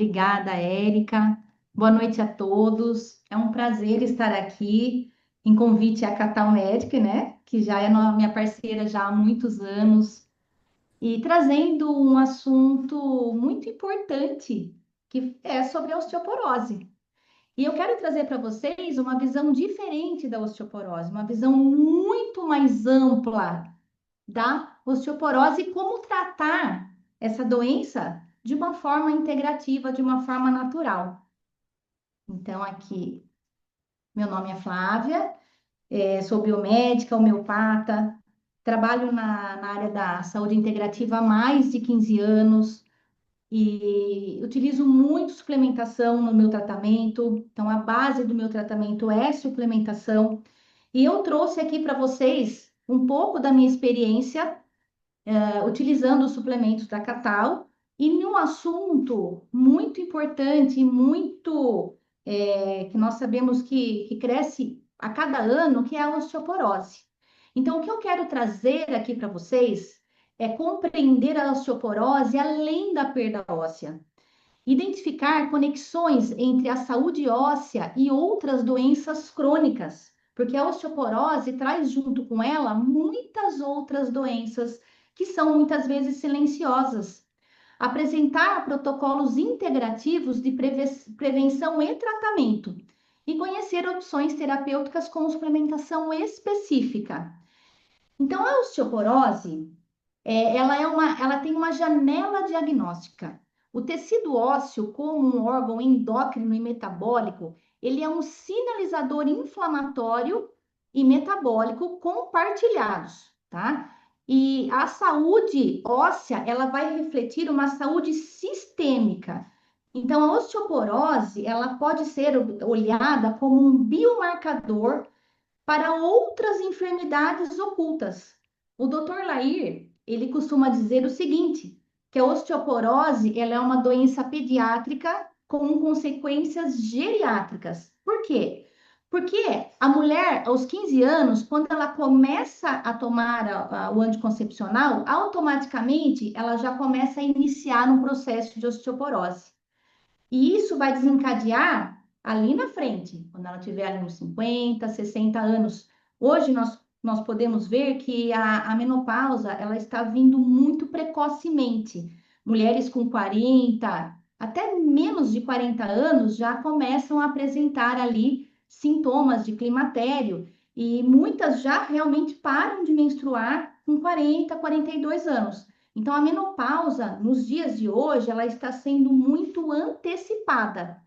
Obrigada, Érica. Boa noite a todos. É um prazer estar aqui em convite à Catal Medic, né? Que já é minha parceira já há muitos anos e trazendo um assunto muito importante, que é sobre a osteoporose. E eu quero trazer para vocês uma visão diferente da osteoporose, uma visão muito mais ampla da osteoporose e como tratar essa doença de uma forma integrativa, de uma forma natural. Então, aqui, meu nome é Flávia, sou biomédica, homeopata, trabalho na área da saúde integrativa há mais de 15 anos e utilizo muito suplementação no meu tratamento. Então, a base do meu tratamento é suplementação. E eu trouxe aqui para vocês um pouco da minha experiência utilizando os suplementos da Catal e num assunto muito importante, muito que nós sabemos que cresce a cada ano, que é a osteoporose. Então, o que eu quero trazer aqui para vocês é compreender a osteoporose além da perda óssea, identificar conexões entre a saúde óssea e outras doenças crônicas, porque a osteoporose traz junto com ela muitas outras doenças que são muitas vezes silenciosas. Apresentar protocolos integrativos de prevenção e tratamento e conhecer opções terapêuticas com suplementação específica. Então, a osteoporose ela tem uma janela diagnóstica. O tecido ósseo, como um órgão endócrino e metabólico, ele é um sinalizador inflamatório e metabólico compartilhados, tá? E a saúde óssea, ela vai refletir uma saúde sistêmica. Então, a osteoporose, ela pode ser olhada como um biomarcador para outras enfermidades ocultas. O Dr. Lair, ele costuma dizer o seguinte, que a osteoporose, ela é uma doença pediátrica com consequências geriátricas. Por quê? Porque a mulher, aos 15 anos, quando ela começa a tomar o anticoncepcional, automaticamente ela já começa a iniciar um processo de osteoporose. E isso vai desencadear ali na frente, quando ela tiver ali uns 50, 60 anos. Hoje nós podemos ver que a menopausa ela está vindo muito precocemente. Mulheres com 40, até menos de 40 anos já começam a apresentar ali sintomas de climatério e muitas já realmente param de menstruar com 40, 42 anos. Então, a menopausa, nos dias de hoje, ela está sendo muito antecipada.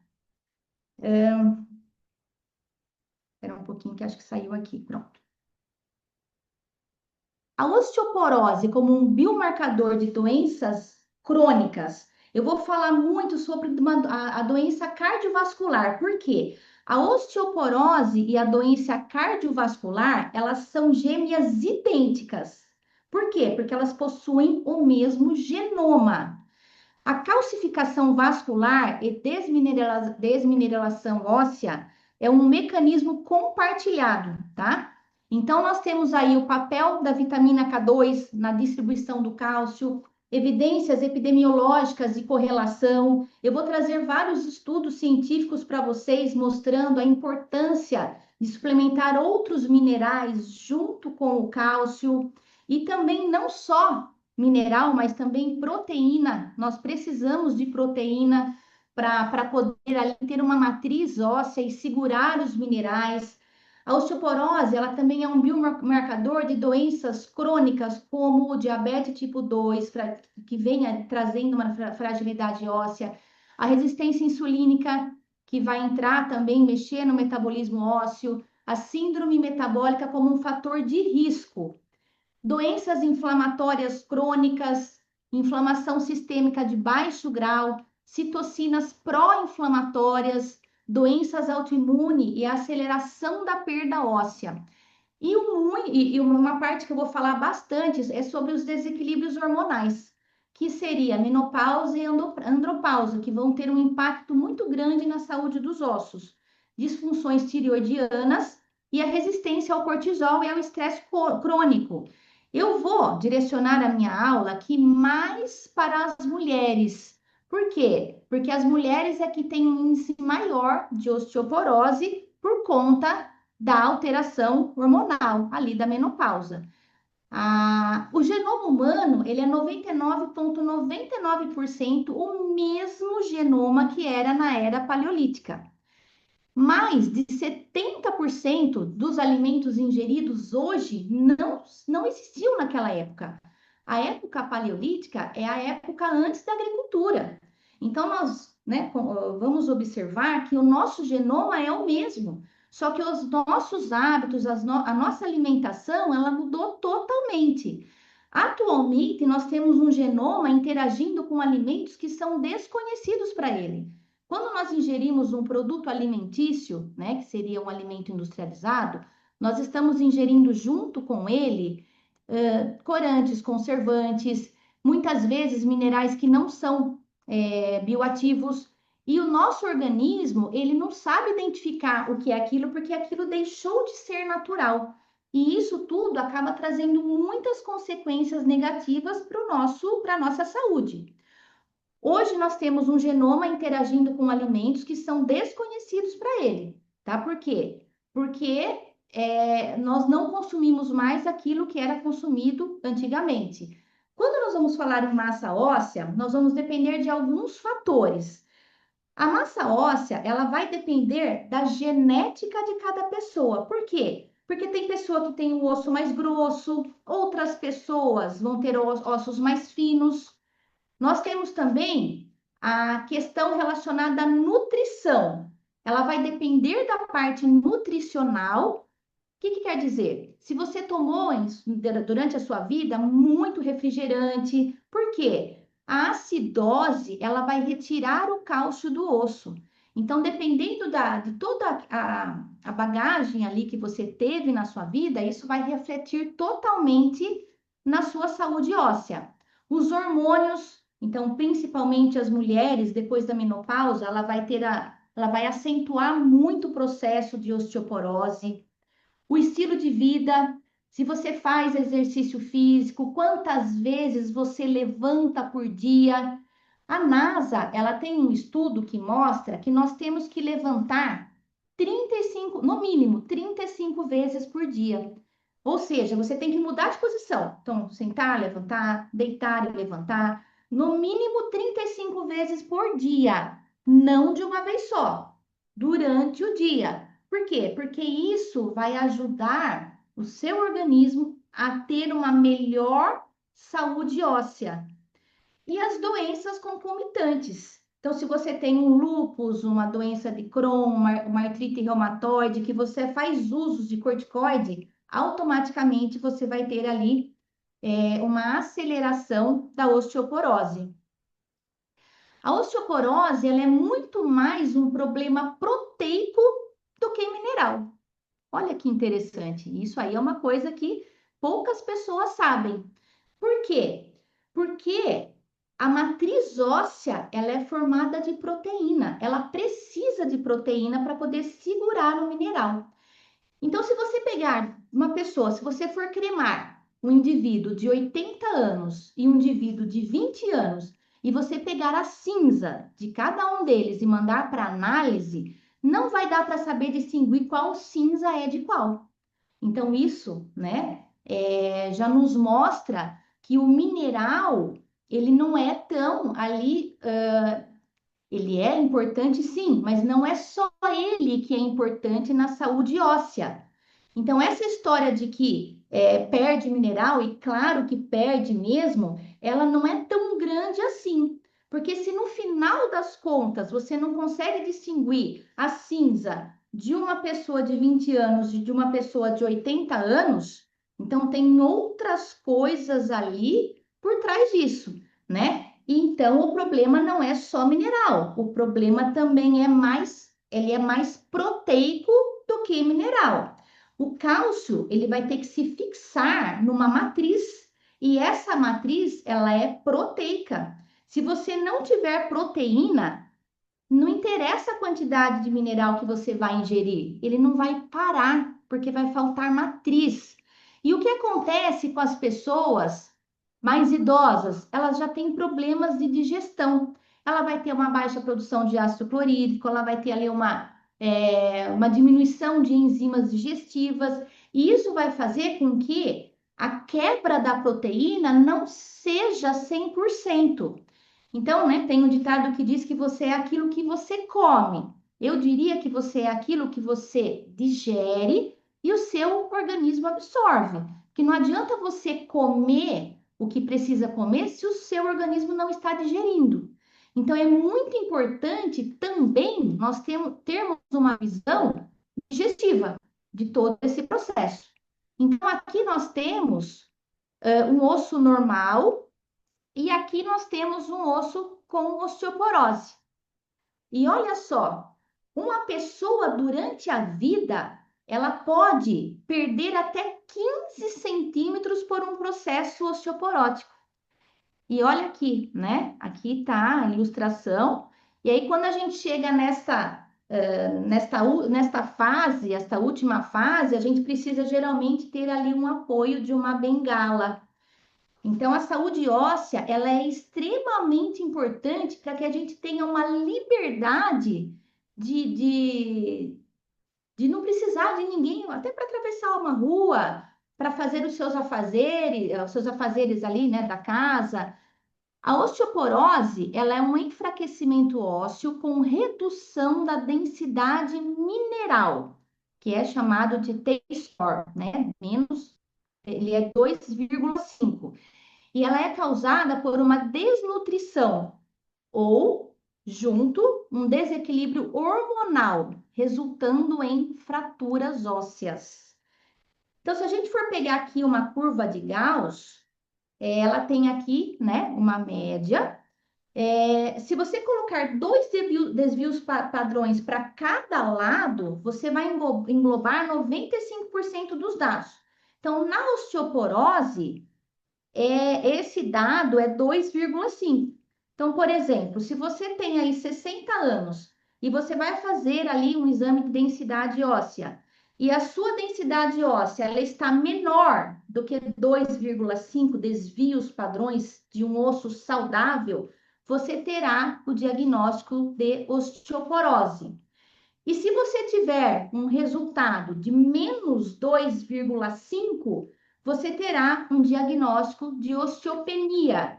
Espera um pouquinho que acho que saiu aqui. Pronto. A osteoporose, como um biomarcador de doenças crônicas, eu vou falar muito sobre a doença cardiovascular. Por quê? A osteoporose e a doença cardiovascular, elas são gêmeas idênticas. Por quê? Porque elas possuem o mesmo genoma. A calcificação vascular e desmineralização óssea é um mecanismo compartilhado, tá? Então, nós temos aí o papel da vitamina K2 na distribuição do cálcio, evidências epidemiológicas de correlação. Eu vou trazer vários estudos científicos para vocês mostrando a importância de suplementar outros minerais junto com o cálcio e também não só mineral, mas também proteína. Nós precisamos de proteína para poder ali, ter uma matriz óssea e segurar os minerais. A osteoporose, ela também é um biomarcador de doenças crônicas, como o diabetes tipo 2, que vem trazendo uma fragilidade óssea, a resistência insulínica, que vai entrar também, mexer no metabolismo ósseo, a síndrome metabólica como um fator de risco. Doenças inflamatórias crônicas, inflamação sistêmica de baixo grau, citocinas pró-inflamatórias, doenças autoimunes e aceleração da perda óssea. E uma parte que eu vou falar bastante é sobre os desequilíbrios hormonais, que seria menopausa e andropausa, que vão ter um impacto muito grande na saúde dos ossos, disfunções tireoidianas e a resistência ao cortisol e ao estresse crônico. Eu vou direcionar a minha aula aqui mais para as mulheres, Por quê? Porque as mulheres é que têm um índice maior de osteoporose por conta da alteração hormonal ali da menopausa. O genoma humano, ele é 99,99% o mesmo genoma que era na era paleolítica. Mais de 70% dos alimentos ingeridos hoje não existiam naquela época. A época paleolítica é a época antes da agricultura. Então, nós, né, vamos observar que o nosso genoma é o mesmo, só que os nossos hábitos, a nossa alimentação, ela mudou totalmente. Atualmente, nós temos um genoma interagindo com alimentos que são desconhecidos para ele. Quando nós ingerimos um produto alimentício, né, que seria um alimento industrializado, nós estamos ingerindo junto com ele corantes, conservantes, muitas vezes minerais que não são bioativos, e o nosso organismo, ele não sabe identificar o que é aquilo, porque aquilo deixou de ser natural. E isso tudo acaba trazendo muitas consequências negativas para a nossa saúde. Hoje nós temos um genoma interagindo com alimentos que são desconhecidos para ele, tá? Por quê? Porque nós não consumimos mais aquilo que era consumido antigamente. Quando nós vamos falar em massa óssea, nós vamos depender de alguns fatores. A massa óssea, ela vai depender da genética de cada pessoa. Por quê? Porque tem pessoa que tem o osso mais grosso, outras pessoas vão ter ossos mais finos. Nós temos também a questão relacionada à nutrição. Ela vai depender da parte nutricional. O que quer dizer? Se você tomou durante a sua vida muito refrigerante, por quê? A acidose, ela vai retirar o cálcio do osso. Então, dependendo de toda a bagagem ali que você teve na sua vida, isso vai refletir totalmente na sua saúde óssea. Os hormônios, então, principalmente as mulheres, depois da menopausa, ela vai acentuar muito o processo de osteoporose. O estilo de vida, se você faz exercício físico, quantas vezes você levanta por dia. A NASA, ela tem um estudo que mostra que nós temos que levantar 35, no mínimo, 35 vezes por dia. Ou seja, você tem que mudar de posição. Então, sentar, levantar, deitar e levantar, no mínimo 35 vezes por dia, não de uma vez só, durante o dia. Por quê? Porque isso vai ajudar o seu organismo a ter uma melhor saúde óssea. E as doenças concomitantes. Então, se você tem um lúpus, uma doença de Crohn, uma artrite reumatoide, que você faz uso de corticoide, automaticamente você vai ter ali uma aceleração da osteoporose. A osteoporose, ela é muito mais um problema proteico do que mineral. Olha que interessante. Isso aí é uma coisa que poucas pessoas sabem. Por quê? Porque a matriz óssea, ela é formada de proteína. Ela precisa de proteína para poder segurar o mineral. Então, se você pegar uma pessoa, se você for cremar um indivíduo de 80 anos e um indivíduo de 20 anos, e você pegar a cinza de cada um deles e mandar para análise, não vai dar para saber distinguir qual cinza é de qual. Então, isso, né, já nos mostra que o mineral, ele não é tão ali, ele é importante sim, mas não é só ele que é importante na saúde óssea. Então, essa história de que perde mineral, e claro que perde mesmo, ela não é tão grande assim. Porque se no final das contas você não consegue distinguir a cinza de uma pessoa de 20 anos e de uma pessoa de 80 anos, então tem outras coisas ali por trás disso, né? Então o problema não é só mineral, o problema também ele é mais proteico do que mineral. O cálcio, ele vai ter que se fixar numa matriz, e essa matriz, ela é proteica. Se você não tiver proteína, não interessa a quantidade de mineral que você vai ingerir, ele não vai parar, porque vai faltar matriz. E o que acontece com as pessoas mais idosas? Elas já têm problemas de digestão. ela vai ter uma baixa produção de ácido clorídrico, ela vai ter ali uma diminuição de enzimas digestivas, e isso vai fazer com que a quebra da proteína não seja 100%. Então, né, tem um ditado que diz que você é aquilo que você come. Eu diria que você é aquilo que você digere e o seu organismo absorve. Que não adianta você comer o que precisa comer se o seu organismo não está digerindo. Então, é muito importante também nós termos uma visão digestiva de todo esse processo. Então, aqui nós temos um osso normal e aqui nós temos um osso com osteoporose. E olha só, uma pessoa durante a vida, ela pode perder até 15 centímetros por um processo osteoporótico. E olha aqui, né? Aqui tá a ilustração. E aí, quando a gente chega nesta fase, esta última fase, a gente precisa geralmente ter ali um apoio de uma bengala. Então, a saúde óssea, ela é extremamente importante para que a gente tenha uma liberdade de, de, de não precisar de ninguém, até para atravessar uma rua, para fazer os seus afazeres ali, né, da casa. A osteoporose, ela é um enfraquecimento ósseo com redução da densidade mineral, que é chamado de T-score, né? Menos, ele é 2,5. E ela é causada por uma desnutrição ou, junto, um desequilíbrio hormonal, resultando em fraturas ósseas. Então, se a gente for pegar aqui uma curva de Gauss, ela tem aqui, né, uma média. Se você colocar dois desvios padrões para cada lado, você vai englobar 95% dos dados. Então, na osteoporose, esse dado é 2,5. Então, por exemplo, se você tem aí 60 anos e você vai fazer ali um exame de densidade óssea e a sua densidade óssea ela está menor do que 2,5 desvios padrões de um osso saudável, você terá o diagnóstico de osteoporose. E se você tiver um resultado de menos 2,5, você terá um diagnóstico de osteopenia.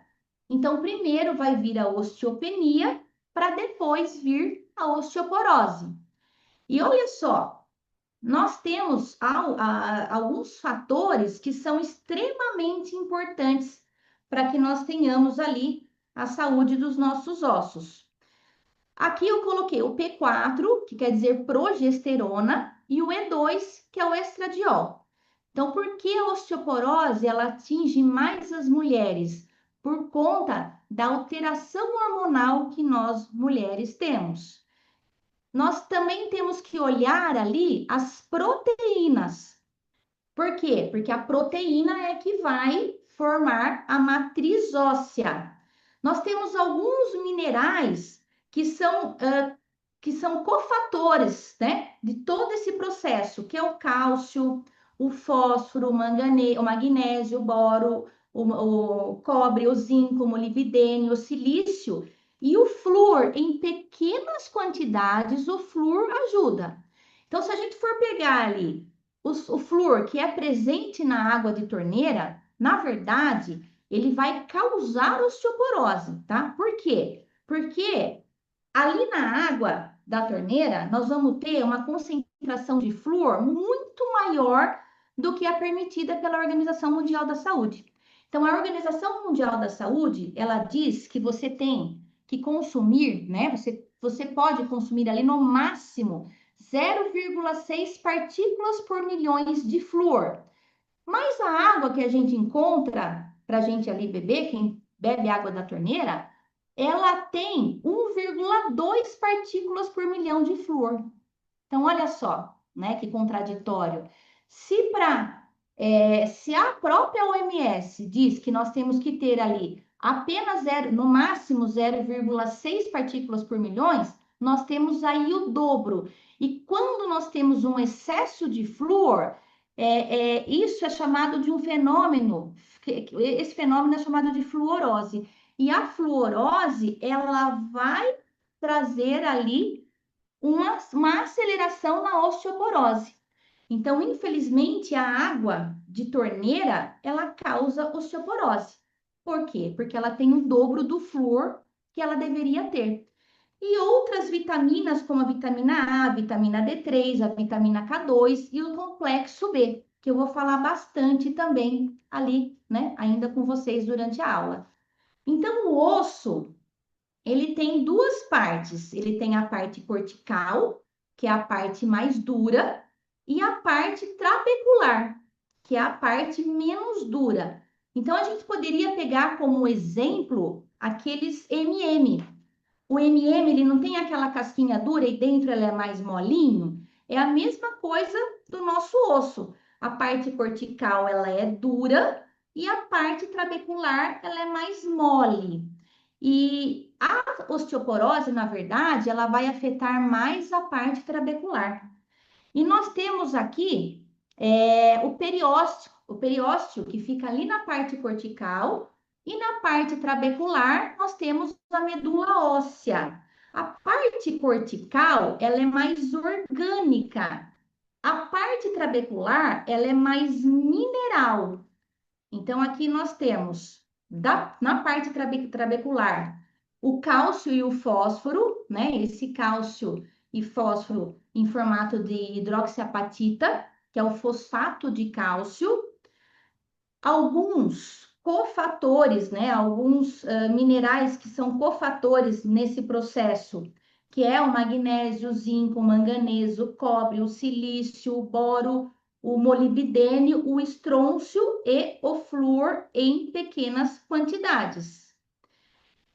Então, primeiro vai vir a osteopenia para depois vir a osteoporose. E olha só, nós temos alguns fatores que são extremamente importantes para que nós tenhamos ali a saúde dos nossos ossos. Aqui eu coloquei o P4, que quer dizer progesterona, e o E2, que é o estradiol. Então, por que a osteoporose ela atinge mais as mulheres? Por conta da alteração hormonal que nós mulheres temos. Nós também temos que olhar ali as proteínas. Por quê? Porque a proteína é que vai formar a matriz óssea. Nós temos alguns minerais que são cofatores, né, de todo esse processo, que é o cálcio, o fósforo, o magnésio, o boro, o cobre, o zinco, o molibdênio, o silício e o flúor. Em pequenas quantidades, o flúor ajuda. Então, se a gente for pegar ali o flúor que é presente na água de torneira, na verdade, ele vai causar osteoporose, tá? Por quê? Porque ali na água da torneira, nós vamos ter uma concentração de flúor muito maior do que a permitida pela Organização Mundial da Saúde. Então, a Organização Mundial da Saúde, ela diz que você tem que consumir, né? Você pode consumir ali no máximo 0,6 partículas por milhões de flúor. Mas a água que a gente encontra para a gente ali beber, quem bebe água da torneira, ela tem 1,2 partículas por milhão de flúor. Então, olha só, né, que contraditório. Se a própria OMS diz que nós temos que ter ali apenas no máximo 0,6 partículas por milhões, nós temos aí o dobro. E quando nós temos um excesso de flúor, isso é chamado de um fenômeno, esse fenômeno é chamado de fluorose. E a fluorose, ela vai trazer ali uma aceleração na osteoporose. Então, infelizmente, a água de torneira, ela causa osteoporose. Por quê? Porque ela tem o dobro do flúor que ela deveria ter. E outras vitaminas, como a vitamina A, a vitamina D3, a vitamina K2 e o complexo B, que eu vou falar bastante também ali, né, ainda com vocês durante a aula. Então, o osso, ele tem duas partes. Ele tem a parte cortical, que é a parte mais dura, e a parte trabecular, que é a parte menos dura. Então, a gente poderia pegar como exemplo aqueles MM. O MM, ele não tem aquela casquinha dura e dentro ela é mais molinho? É a mesma coisa do nosso osso. A parte cortical, ela é dura e a parte trabecular, ela é mais mole. E a osteoporose, na verdade, ela vai afetar mais a parte trabecular. E nós temos aqui o periósteo que fica ali na parte cortical, e na parte trabecular nós temos a medula óssea. A parte cortical, ela é mais orgânica. A parte trabecular, ela é mais mineral. Então, aqui nós temos, na parte trabecular, o cálcio e o fósforo, né? Esse cálcio e fósforo em formato de hidroxiapatita, que é o fosfato de cálcio. Alguns cofatores, né? Alguns minerais que são cofatores nesse processo, que é o magnésio, o zinco, o manganês, o cobre, o silício, o boro, o molibdênio, o estrôncio e o flúor em pequenas quantidades.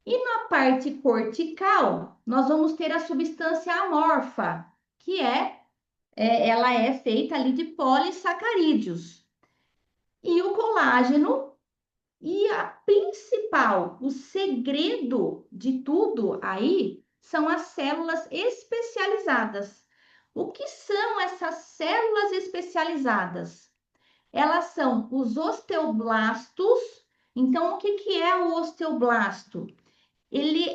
E na parte cortical, nós vamos ter a substância amorfa, que ela é feita ali de polissacarídeos. E o colágeno e a principal, o segredo de tudo aí são as células especializadas. O que são essas células especializadas? Elas são os osteoblastos. Então, o que que é o osteoblasto? Ele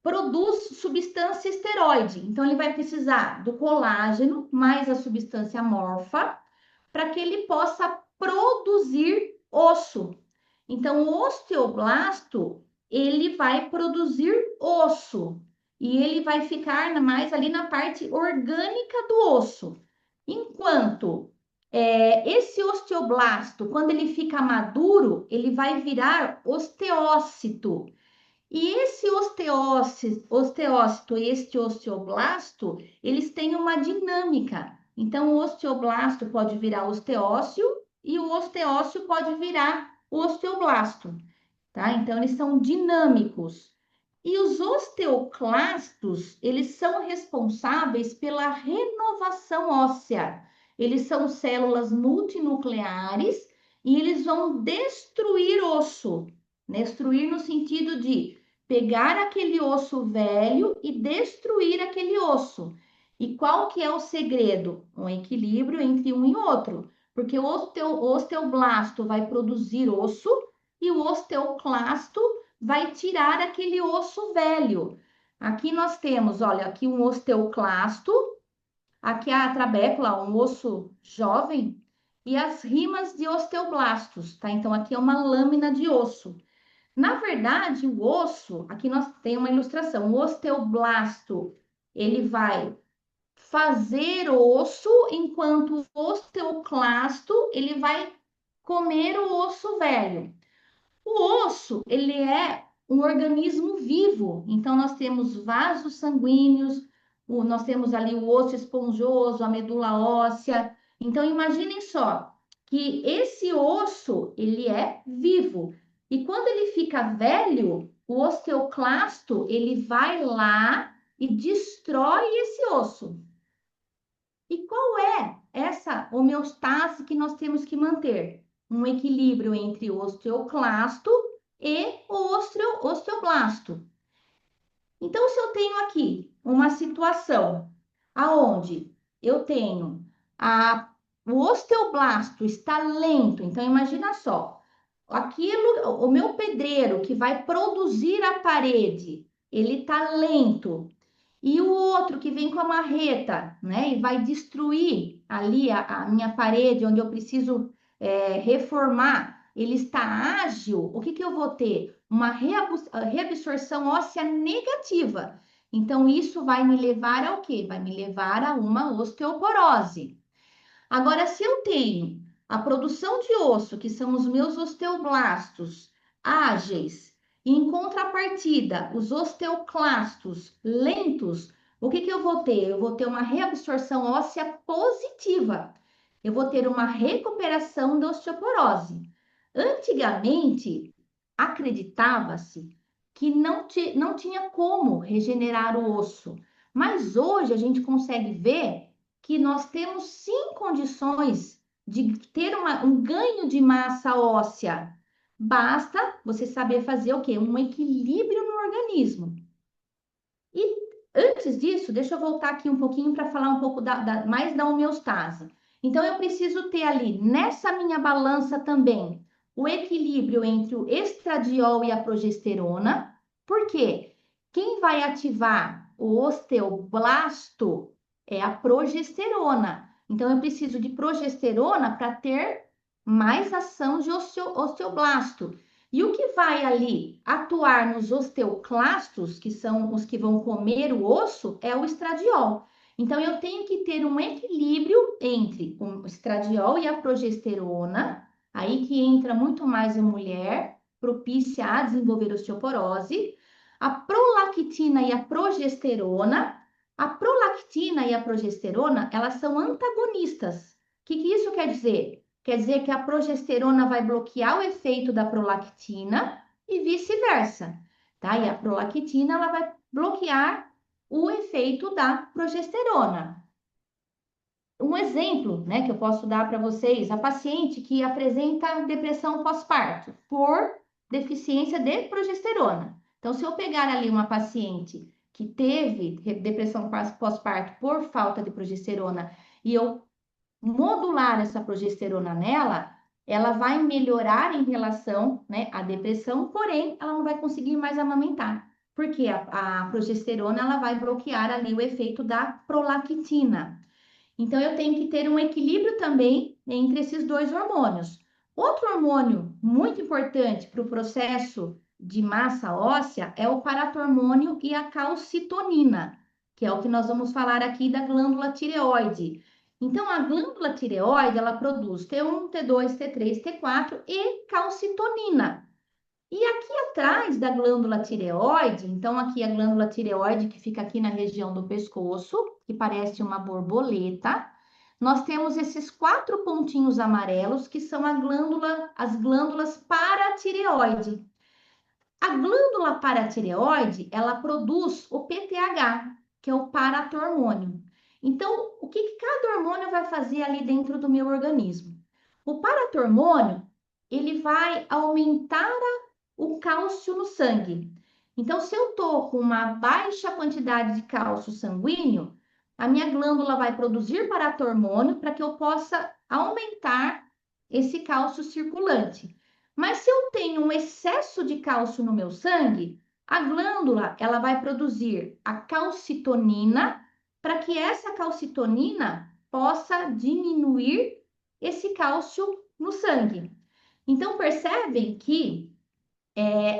produz substância esteroide. Então, ele vai precisar do colágeno mais a substância amorfa para que ele possa produzir osso. Então, o osteoblasto, ele vai produzir osso e ele vai ficar mais ali na parte orgânica do osso. Enquanto esse osteoblasto, quando ele fica maduro, ele vai virar osteócito. E esse osteócito e este osteoblasto, eles têm uma dinâmica. Então, o osteoblasto pode virar osteócio e o osteócio pode virar osteoblasto, tá? Então, eles são dinâmicos. E os osteoclastos, eles são responsáveis pela renovação óssea. Eles são células multinucleares e eles vão destruir osso. Destruir no sentido de pegar aquele osso velho e destruir aquele osso. E qual que é o segredo? Um equilíbrio entre um e outro, porque o osteoblasto vai produzir osso e o osteoclasto vai tirar aquele osso velho. Aqui nós temos, olha, aqui um osteoclasto, aqui a trabécula, um osso jovem, e as rimas de osteoblastos, tá? Então aqui é uma lâmina de osso. Na verdade, o osso, aqui nós temos uma ilustração, o osteoblasto, ele vai fazer osso, enquanto o osteoclasto, ele vai comer o osso velho. O osso, ele é um organismo vivo, então nós temos vasos sanguíneos, nós temos ali o osso esponjoso, a medula óssea. Então imaginem só que esse osso, ele é vivo. E quando ele fica velho, o osteoclasto, ele vai lá e destrói esse osso. E qual é essa homeostase que nós temos que manter? Um equilíbrio entre o osteoclasto e o osteoblasto. Então, se eu tenho aqui uma situação aonde eu tenho o osteoblasto está lento, então imagina só, o meu pedreiro que vai produzir a parede, ele está lento. E o outro que vem com a marreta, né, e vai destruir ali a minha parede, onde eu preciso reformar, ele está ágil, o que que eu vou ter? Uma reabsorção óssea negativa. Então, isso vai me levar ao quê? Vai me levar a uma osteoporose. Agora, se eu tenho a produção de osso, que são os meus osteoblastos ágeis, e em contrapartida, os osteoclastos lentos, o que que eu vou ter? Eu vou ter uma reabsorção óssea positiva. Eu vou ter uma recuperação da osteoporose. Antigamente, acreditava-se que não tinha como regenerar o osso, mas hoje a gente consegue ver que nós temos sim condições de ter um ganho de massa óssea. Basta você saber fazer o quê? Um equilíbrio no organismo. E antes disso, deixa eu voltar aqui um pouquinho para falar um pouco mais da homeostase. Então, eu preciso ter ali nessa minha balança também o equilíbrio entre o estradiol e a progesterona. Por quê? Quem vai ativar o osteoblasto é a progesterona. Então, eu preciso de progesterona para ter mais ação de osteoblasto. E o que vai ali atuar nos osteoclastos, que são os que vão comer o osso, é o estradiol. Então, eu tenho que ter um equilíbrio entre o estradiol e a progesterona, aí que entra muito mais em mulher, propícia a desenvolver osteoporose, a prolactina e a progesterona. A prolactina e a progesterona, elas são antagonistas. O que isso quer dizer? Quer dizer que a progesterona vai bloquear o efeito da prolactina e vice-versa, tá? E a prolactina ela vai bloquear o efeito da progesterona. Um exemplo, né, que eu posso dar para vocês, a paciente que apresenta depressão pós-parto por deficiência de progesterona. Então, se eu pegar ali uma paciente que teve depressão pós-parto por falta de progesterona e eu modular essa progesterona nela, ela vai melhorar em relação, né, à depressão, porém, ela não vai conseguir mais amamentar, porque a progesterona ela vai bloquear ali o efeito da prolactina. Então, eu tenho que ter um equilíbrio também entre esses dois hormônios. Outro hormônio muito importante para o processo de massa óssea é o paratormônio e a calcitonina, que é o que nós vamos falar aqui da glândula tireoide. Então, a glândula tireoide, ela produz T1, T2, T3, T4 e calcitonina. E aqui atrás da glândula tireoide, então aqui a glândula tireoide que fica aqui na região do pescoço, que parece uma borboleta, nós temos esses quatro pontinhos amarelos que são as glândulas paratireoide. A glândula paratireoide, ela produz o PTH, que é o paratormônio. Então, o que cada hormônio vai fazer ali dentro do meu organismo? O paratormônio, ele vai aumentar o cálcio no sangue. Então, se eu estou com uma baixa quantidade de cálcio sanguíneo, a minha glândula vai produzir paratormônio para que eu possa aumentar esse cálcio circulante. Mas se eu tenho um excesso de cálcio no meu sangue, a glândula ela vai produzir a calcitonina para que essa calcitonina possa diminuir esse cálcio no sangue. Então percebem que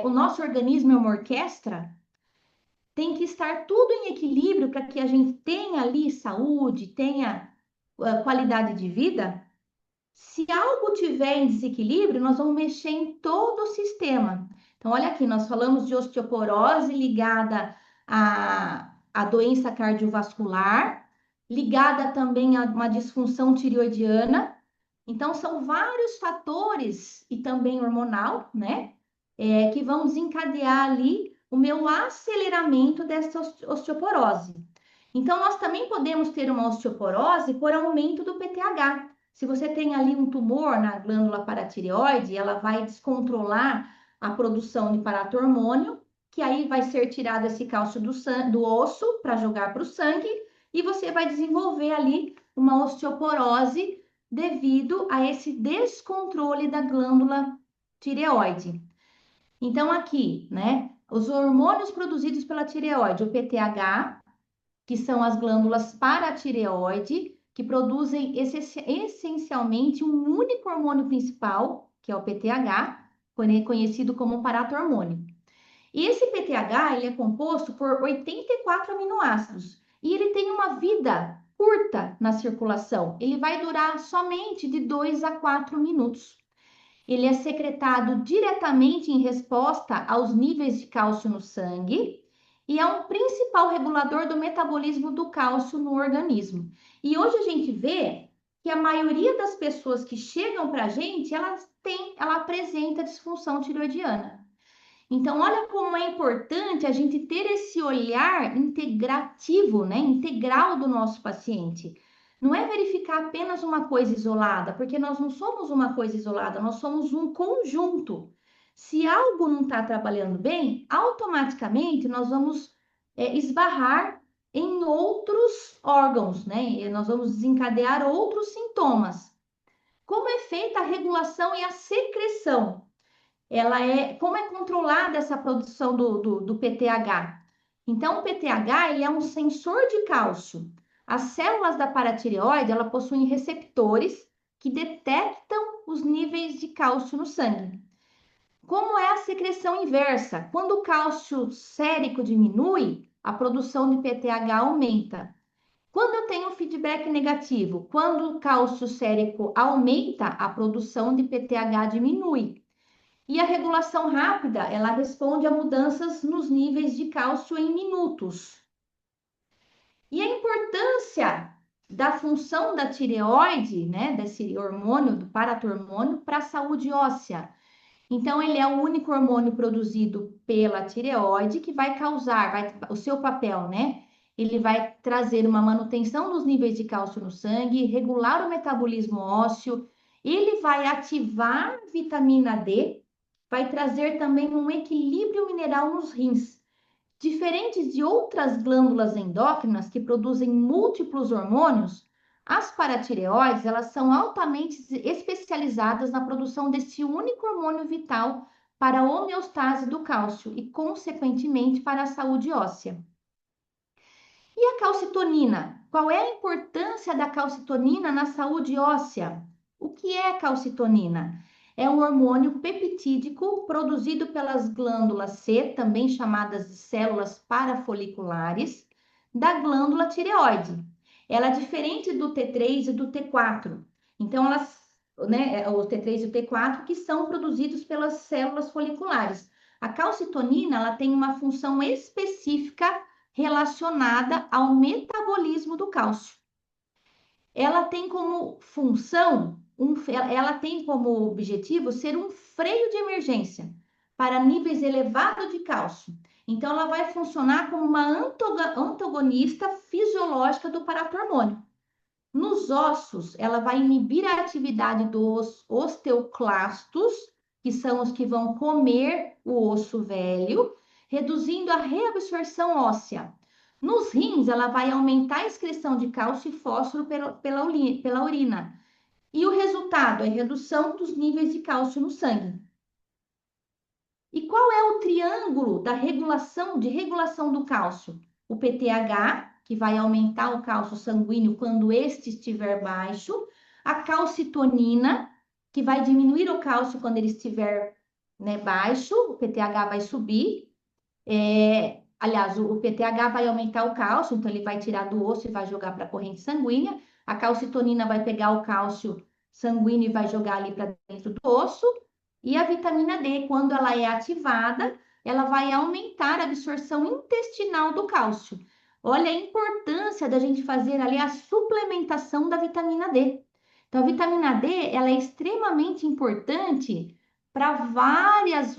o nosso organismo é uma orquestra, tem que estar tudo em equilíbrio para que a gente tenha ali saúde, tenha qualidade de vida. Se algo tiver em desequilíbrio, nós vamos mexer em todo o sistema. Então, olha aqui, nós falamos de osteoporose ligada à doença cardiovascular, ligada também a uma disfunção tireoidiana. Então, são vários fatores e também hormonal, né? Que vão desencadear ali o meu aceleramento dessa osteoporose. Então, nós também podemos ter uma osteoporose por aumento do PTH. Se você tem ali um tumor na glândula paratireoide, ela vai descontrolar a produção de paratormônio, que aí vai ser tirado esse cálcio do osso para jogar para o sangue, e você vai desenvolver ali uma osteoporose devido a esse descontrole da glândula tireoide. Então, aqui, né, os hormônios produzidos pela tireoide, o PTH, que são as glândulas paratireoide, que produzem essencialmente um único hormônio principal, que é o PTH, conhecido como paratormônio. E esse PTH, ele é composto por 84 aminoácidos e ele tem uma vida curta na circulação. Ele vai durar somente de 2 a 4 minutos. Ele é secretado diretamente em resposta aos níveis de cálcio no sangue e é um principal regulador do metabolismo do cálcio no organismo. E hoje a gente vê que a maioria das pessoas que chegam para a gente, ela apresenta disfunção tiroidiana. Então, olha como é importante a gente ter esse olhar integrativo, né, integral do nosso paciente. Não é verificar apenas uma coisa isolada, porque nós não somos uma coisa isolada, nós somos um conjunto. Se algo não está trabalhando bem, automaticamente nós vamos esbarrar em outros órgãos, né? E nós vamos desencadear outros sintomas. Como é feita a regulação e a secreção? Como é controlada essa produção do PTH? Então, o PTH ele é um sensor de cálcio. As células da paratireoide, ela possuem receptores que detectam os níveis de cálcio no sangue. Como é a secreção inversa? Quando o cálcio sérico diminui, a produção de PTH aumenta. Quando eu tenho feedback negativo, quando o cálcio sérico aumenta, a produção de PTH diminui. E a regulação rápida, ela responde a mudanças nos níveis de cálcio em minutos. E a importância da função da tireoide, né, desse hormônio, do paratormônio, para a saúde óssea. Então, ele é o único hormônio produzido pela tireoide que vai causar, o seu papel, né? Ele vai trazer uma manutenção dos níveis de cálcio no sangue, regular o metabolismo ósseo, ele vai ativar a vitamina D, vai trazer também um equilíbrio mineral nos rins. Diferentes de outras glândulas endócrinas que produzem múltiplos hormônios, as paratireoides, elas são altamente especializadas na produção desse único hormônio vital para a homeostase do cálcio e, consequentemente, para a saúde óssea. E a calcitonina? Qual é a importância da calcitonina na saúde óssea? O que é calcitonina? É um hormônio peptídico produzido pelas glândulas C, também chamadas de células parafoliculares, da glândula tireoide. Ela é diferente do T3 e do T4. Então, o T3 e o T4 que são produzidos pelas células foliculares. A calcitonina, ela tem uma função específica relacionada ao metabolismo do cálcio. Ela tem como função, ela tem como objetivo ser um freio de emergência para níveis elevados de cálcio. Então, ela vai funcionar como uma antagonista fisiológica do paratormônio. Nos ossos, ela vai inibir a atividade dos osteoclastos, que são os que vão comer o osso velho, reduzindo a reabsorção óssea. Nos rins, ela vai aumentar a excreção de cálcio e fósforo pela urina. E o resultado é redução dos níveis de cálcio no sangue. E qual é o triângulo de regulação do cálcio? O PTH, que vai aumentar o cálcio sanguíneo quando este estiver baixo, a calcitonina, que vai diminuir o cálcio quando ele estiver, né, baixo, o PTH vai subir. Aliás, o PTH vai aumentar o cálcio, então ele vai tirar do osso e vai jogar para a corrente sanguínea. A calcitonina vai pegar o cálcio sanguíneo e vai jogar ali para dentro do osso. E a vitamina D, quando ela é ativada, ela vai aumentar a absorção intestinal do cálcio. Olha a importância da gente fazer ali a suplementação da vitamina D. Então, a vitamina D, ela é extremamente importante para várias,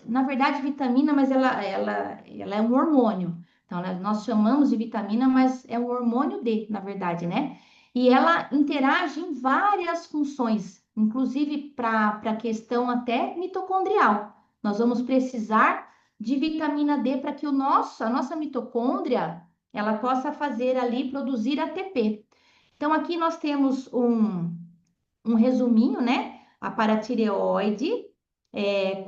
na verdade, vitamina, mas ela é um hormônio. Então, né, nós chamamos de vitamina, mas é um hormônio D, na verdade, né? E ela interage em várias funções, inclusive para a questão até mitocondrial. Nós vamos precisar de vitamina D para que a nossa mitocôndria ela possa fazer ali produzir ATP. Então, aqui nós temos um resuminho, né? A paratireoide,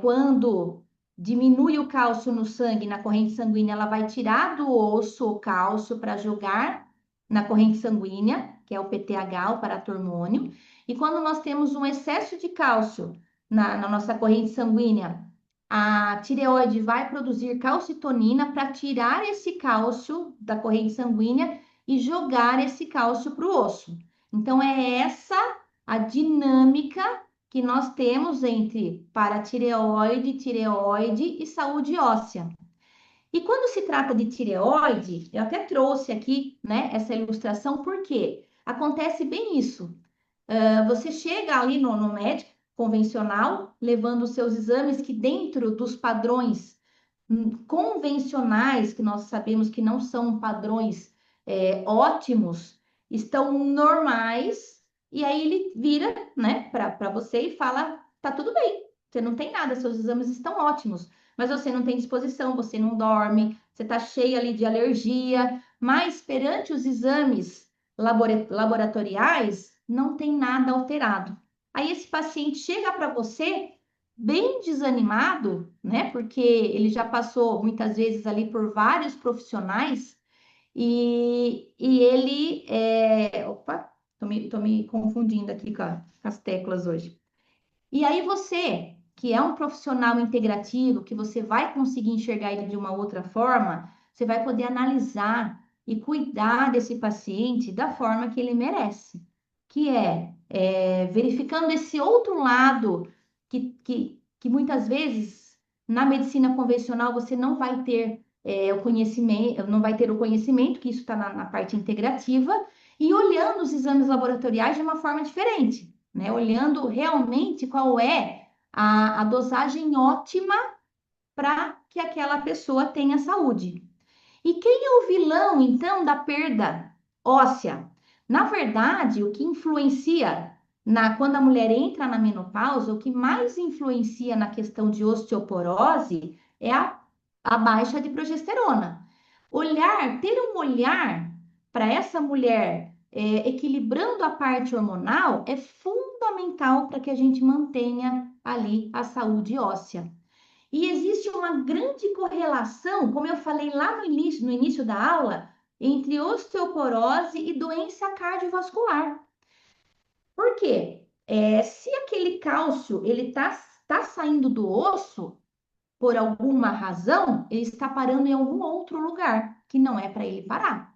quando diminui o cálcio no sangue, na corrente sanguínea, ela vai tirar do osso o cálcio para jogar na corrente sanguínea, que é o PTH, o paratormônio. E quando nós temos um excesso de cálcio na nossa corrente sanguínea, a tireoide vai produzir calcitonina para tirar esse cálcio da corrente sanguínea e jogar esse cálcio para o osso. Então, é essa a dinâmica que nós temos entre paratireoide, tireoide e saúde óssea. E quando se trata de tireoide, eu até trouxe aqui, né, essa ilustração, porque acontece bem isso. Você chega ali no médico convencional, levando os seus exames que dentro dos padrões convencionais, que nós sabemos que não são padrões ótimos, estão normais, e aí ele vira, né, para você e fala: tá tudo bem, você não tem nada, seus exames estão ótimos, mas você não tem disposição, você não dorme, você tá cheio ali de alergia, mas perante os exames laboratoriais, não tem nada alterado. Aí esse paciente chega para você bem desanimado, né? Porque ele já passou muitas vezes ali por vários profissionais e ele opa, tô me confundindo aqui com as teclas hoje. E aí você, que é um profissional integrativo, que você vai conseguir enxergar ele de uma outra forma, você vai poder analisar e cuidar desse paciente da forma que ele merece, que verificando esse outro lado que muitas vezes na medicina convencional você não vai ter o conhecimento, não vai ter o conhecimento, que isso está na parte integrativa, e olhando os exames laboratoriais de uma forma diferente, né? Olhando realmente qual é a dosagem ótima para que aquela pessoa tenha saúde. E quem é o vilão, então, da perda óssea? Na verdade, o que influencia quando a mulher entra na menopausa, o que mais influencia na questão de osteoporose é a baixa de progesterona. Ter um olhar para essa mulher equilibrando a parte hormonal é fundamental para que a gente mantenha ali a saúde óssea. E existe uma grande correlação, como eu falei lá no início da aula, entre osteoporose e doença cardiovascular. Por quê? Se aquele cálcio ele tá saindo do osso por alguma razão, ele está parando em algum outro lugar que não é para ele parar.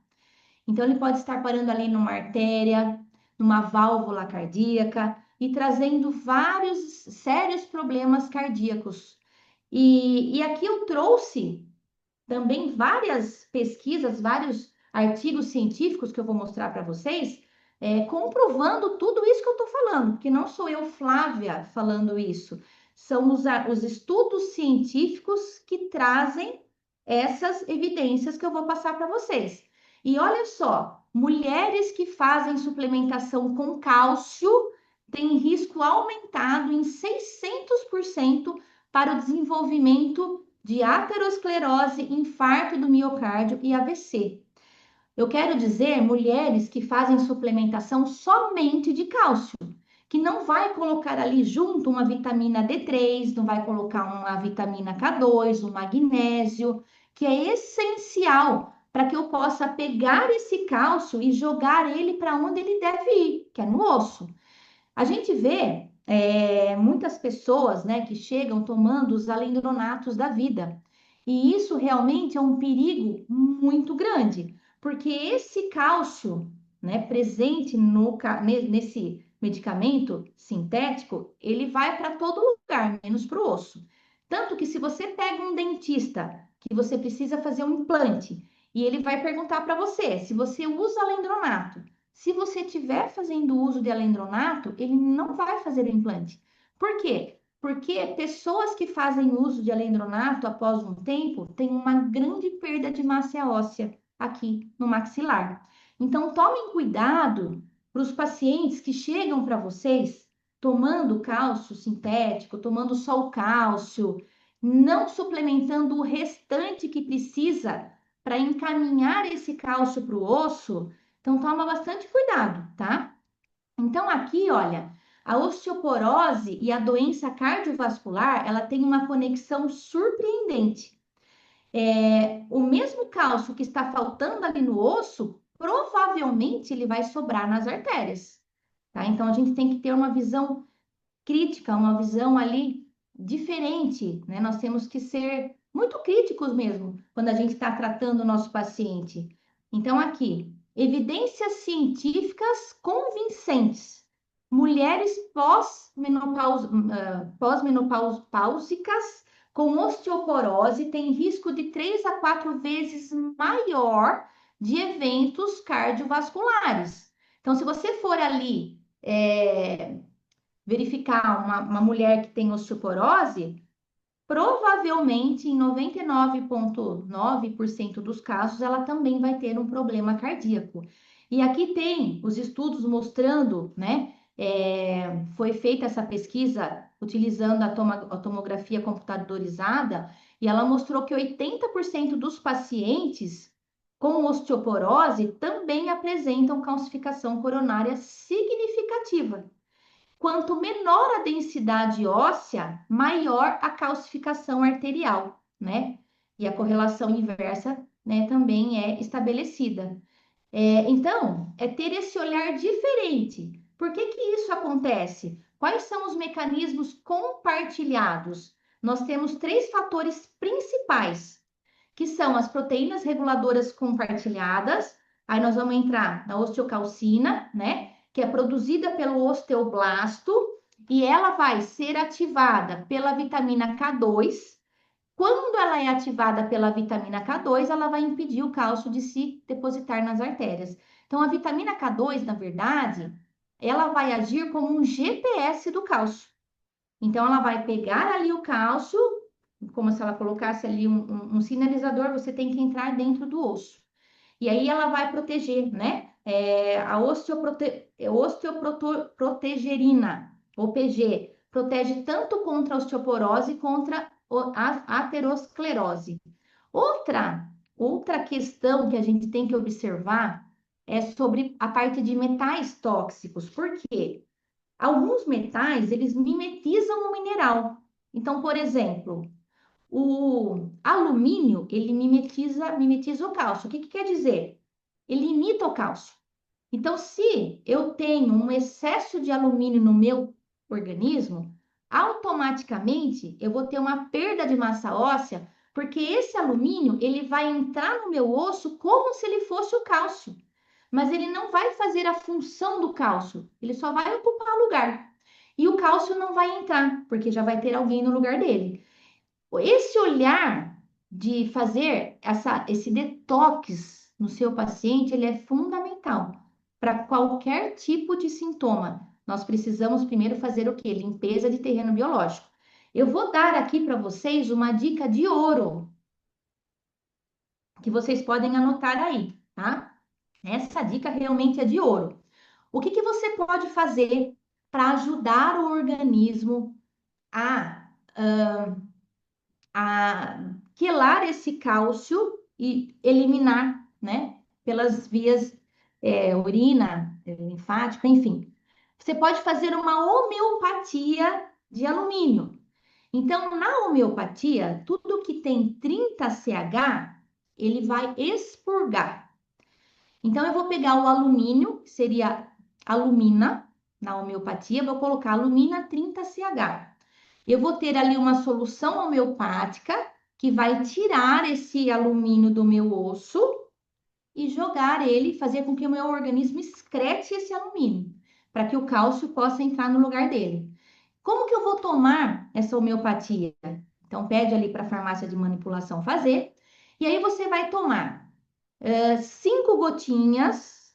Então, ele pode estar parando ali numa artéria, numa válvula cardíaca e trazendo vários sérios problemas cardíacos. E aqui eu trouxe também várias pesquisas, vários artigos científicos que eu vou mostrar para vocês, comprovando tudo isso que eu estou falando, porque não sou eu, Flávia, falando isso, são os estudos científicos que trazem essas evidências que eu vou passar para vocês. E olha só, mulheres que fazem suplementação com cálcio têm risco aumentado em 600% para o desenvolvimento de aterosclerose, infarto do miocárdio e AVC. Eu quero dizer mulheres que fazem suplementação somente de cálcio, que não vai colocar ali junto uma vitamina D3, não vai colocar uma vitamina K2, um magnésio, que é essencial para que eu possa pegar esse cálcio e jogar ele para onde ele deve ir, que é no osso. A gente vê muitas pessoas, né, que chegam tomando os alendronatos da vida. E isso realmente é um perigo muito grande, porque esse cálcio, né, presente nesse medicamento sintético, ele vai para todo lugar, menos para o osso. Tanto que se você pega um dentista que você precisa fazer um implante e ele vai perguntar para você se você usa alendronato. Se você estiver fazendo uso de alendronato, ele não vai fazer o implante. Por quê? Porque pessoas que fazem uso de alendronato após um tempo têm uma grande perda de massa óssea aqui no maxilar. Então, tomem cuidado para os pacientes que chegam para vocês tomando cálcio sintético, tomando só o cálcio, não suplementando o restante que precisa para encaminhar esse cálcio para o osso. Então, toma bastante cuidado, tá? Então, aqui, olha, A osteoporose e a doença cardiovascular, ela tem uma conexão surpreendente. O mesmo cálcio que está faltando ali no osso, provavelmente ele vai sobrar nas artérias, tá? Então a gente tem que ter uma visão crítica, uma visão ali diferente, né? Nós temos que ser muito críticos mesmo quando a gente está tratando o nosso paciente. Então, aqui, evidências científicas convincentes. Mulheres pós-menopáusicas com osteoporose têm risco de 3 a 4 vezes maior de eventos cardiovasculares. Então, se você for ali verificar uma mulher que tem osteoporose, provavelmente em 99,9% dos casos ela também vai ter um problema cardíaco. E aqui tem os estudos mostrando, né? Foi feita essa pesquisa utilizando a tomografia computadorizada e ela mostrou que 80% dos pacientes com osteoporose também apresentam calcificação coronária significativa. Quanto menor a densidade óssea, maior a calcificação arterial, né? E a correlação inversa, né, também é estabelecida. Então, é ter esse olhar diferente. Por que que isso acontece? Quais são os mecanismos compartilhados? Nós temos três fatores principais, que são as proteínas reguladoras compartilhadas. Aí nós vamos entrar na osteocalcina, né? Que é produzida pelo osteoblasto e ela vai ser ativada pela vitamina K2. Quando ela é ativada pela vitamina K2, ela vai impedir o cálcio de se depositar nas artérias. Então, a vitamina K2, na verdade, ela vai agir como um GPS do cálcio. Então, ela vai pegar ali o cálcio, como se ela colocasse ali um sinalizador, você tem que entrar dentro do osso. E aí ela vai proteger, né? A osteoprotegerina, OPG, protege tanto contra a osteoporose contra a aterosclerose. Outra questão que a gente tem que observar é sobre a parte de metais tóxicos. Por quê? Alguns metais, eles mimetizam o mineral. Então, por exemplo, o alumínio, ele mimetiza o cálcio. O que que quer dizer? Ele imita o cálcio. Então, se eu tenho um excesso de alumínio no meu organismo, automaticamente eu vou ter uma perda de massa óssea, porque esse alumínio, ele vai entrar no meu osso como se ele fosse o cálcio. Mas ele não vai fazer a função do cálcio, ele só vai ocupar o lugar. E o cálcio não vai entrar, porque já vai ter alguém no lugar dele. Esse olhar de fazer esse detox no seu paciente, ele é fundamental para qualquer tipo de sintoma. Nós precisamos primeiro fazer o quê? Limpeza de terreno biológico. Eu vou dar aqui para vocês uma dica de ouro, que vocês podem anotar aí, tá? Essa dica realmente é de ouro. O que que você pode fazer para ajudar o organismo a quelar esse cálcio e eliminar, né, pelas vias urina, linfática, enfim. Você pode fazer uma homeopatia de alumínio. Então, na homeopatia, tudo que tem 30 CH, ele vai expurgar. Então, eu vou pegar o alumínio, que seria alumina, na homeopatia, vou colocar alumina 30 CH. Eu vou ter ali uma solução homeopática que vai tirar esse alumínio do meu osso e jogar ele, fazer com que o meu organismo excrete esse alumínio, para que o cálcio possa entrar no lugar dele. Como que eu vou tomar essa homeopatia? Então, pede ali para a farmácia de manipulação fazer, e aí você vai tomar 5 gotinhas,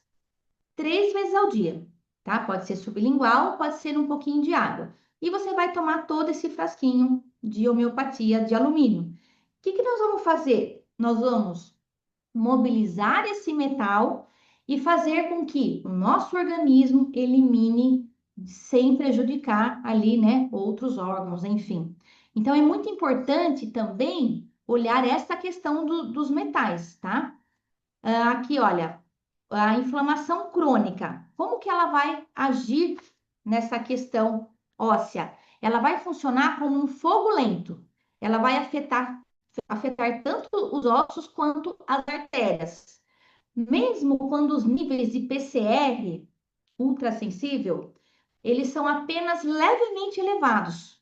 3 vezes ao dia, tá? Pode ser sublingual, pode ser um pouquinho de água. E você vai tomar todo esse frasquinho de homeopatia de alumínio. O que que nós vamos fazer? Nós vamos mobilizar esse metal e fazer com que o nosso organismo elimine sem prejudicar ali, né, outros órgãos, enfim. Então, é muito importante também olhar essa questão dos metais, tá? Aqui, olha, a inflamação crônica, como que ela vai agir nessa questão óssea. Ela vai funcionar como um fogo lento. Ela vai afetar tanto os ossos quanto as artérias. Mesmo quando os níveis de PCR ultrassensível, eles são apenas levemente elevados.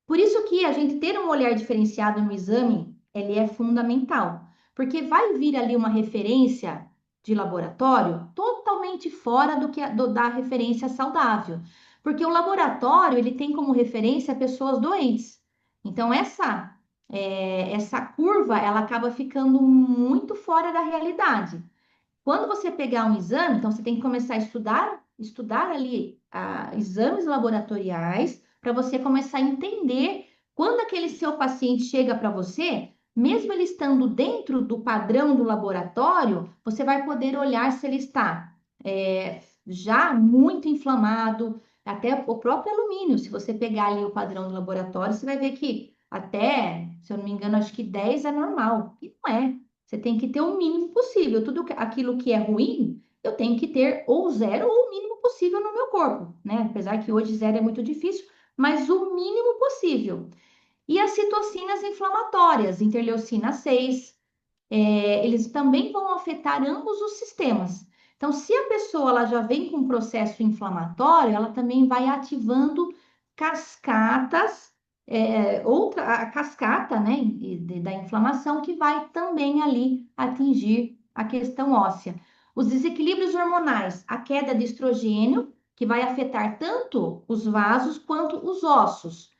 Por isso que a gente ter um olhar diferenciado no exame, ele é fundamental, porque vai vir ali uma referência de laboratório totalmente fora da referência saudável, porque o laboratório ele tem como referência pessoas doentes. Então essa curva ela acaba ficando muito fora da realidade. Quando você pegar um exame, então você tem que começar a estudar ali exames laboratoriais para você começar a entender quando aquele seu paciente chega para você, mesmo ele estando dentro do padrão do laboratório, você vai poder olhar se ele está já muito inflamado, até o próprio alumínio. Se você pegar ali o padrão do laboratório, você vai ver que até, se eu não me engano, acho que 10 é normal. E não é. Você tem que ter o mínimo possível. Tudo aquilo que é ruim, eu tenho que ter ou zero ou o mínimo possível no meu corpo, né? Apesar que hoje zero é muito difícil, mas o mínimo possível. E as citocinas inflamatórias, interleucina 6, eles também vão afetar ambos os sistemas. Então, se a pessoa ela já vem com um processo inflamatório, ela também vai ativando cascatas, a cascata, né, da inflamação que vai também ali atingir a questão óssea. Os desequilíbrios hormonais, a queda de estrogênio, que vai afetar tanto os vasos quanto os ossos.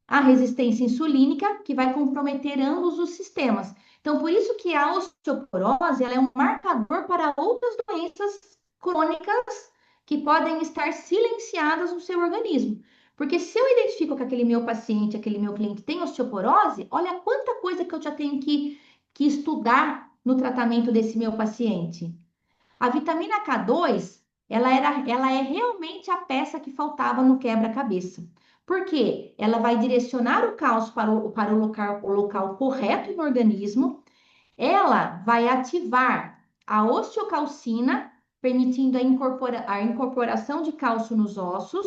A resistência insulínica, que vai comprometer ambos os sistemas. Então, por isso que a osteoporose ela é um marcador para outras doenças crônicas que podem estar silenciadas no seu organismo. Porque se eu identifico que aquele meu paciente, aquele meu cliente tem osteoporose, olha quanta coisa que eu já tenho que estudar no tratamento desse meu paciente. A vitamina K2, ela é realmente a peça que faltava no quebra-cabeça. Por quê? Ela vai direcionar o cálcio para o local correto no organismo, ela vai ativar a osteocalcina, permitindo a incorporação de cálcio nos ossos.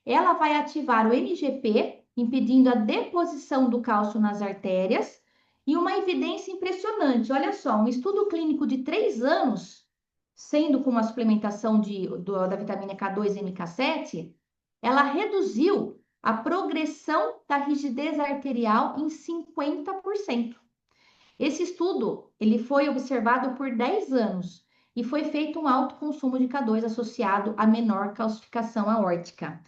Ela vai ativar o MGP, impedindo a deposição do cálcio nas artérias. E uma evidência impressionante: olha só, um estudo clínico de 3 anos, sendo com uma suplementação da vitamina K2 e MK7, ela reduziu a progressão da rigidez arterial em 50%. Esse estudo, ele foi observado por 10 anos e foi feito um alto consumo de K2 associado a menor calcificação aórtica.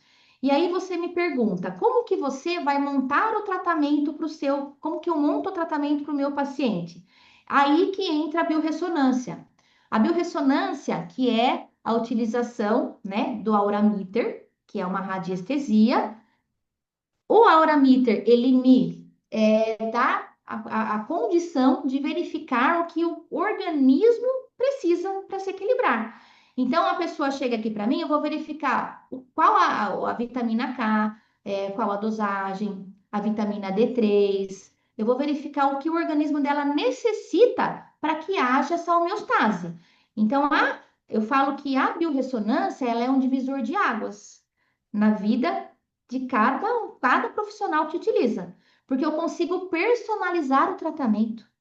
E aí você me pergunta, como que você vai montar o tratamento para o seu, como que eu monto o tratamento para o meu paciente? Aí que entra a biorressonância. A biorressonância, que é a utilização, né, do aurameter, que é uma radiestesia. O aurameter, ele me dá a condição de verificar o que o organismo precisa para se equilibrar. Então, a pessoa chega aqui para mim, eu vou verificar qual a vitamina K, qual a dosagem, a vitamina D3. Eu vou verificar o que o organismo dela necessita para que haja essa homeostase. Então, eu falo que a biorressonância, ela é um divisor de águas na vida de cada profissional que utiliza, porque eu consigo personalizar o tratamento.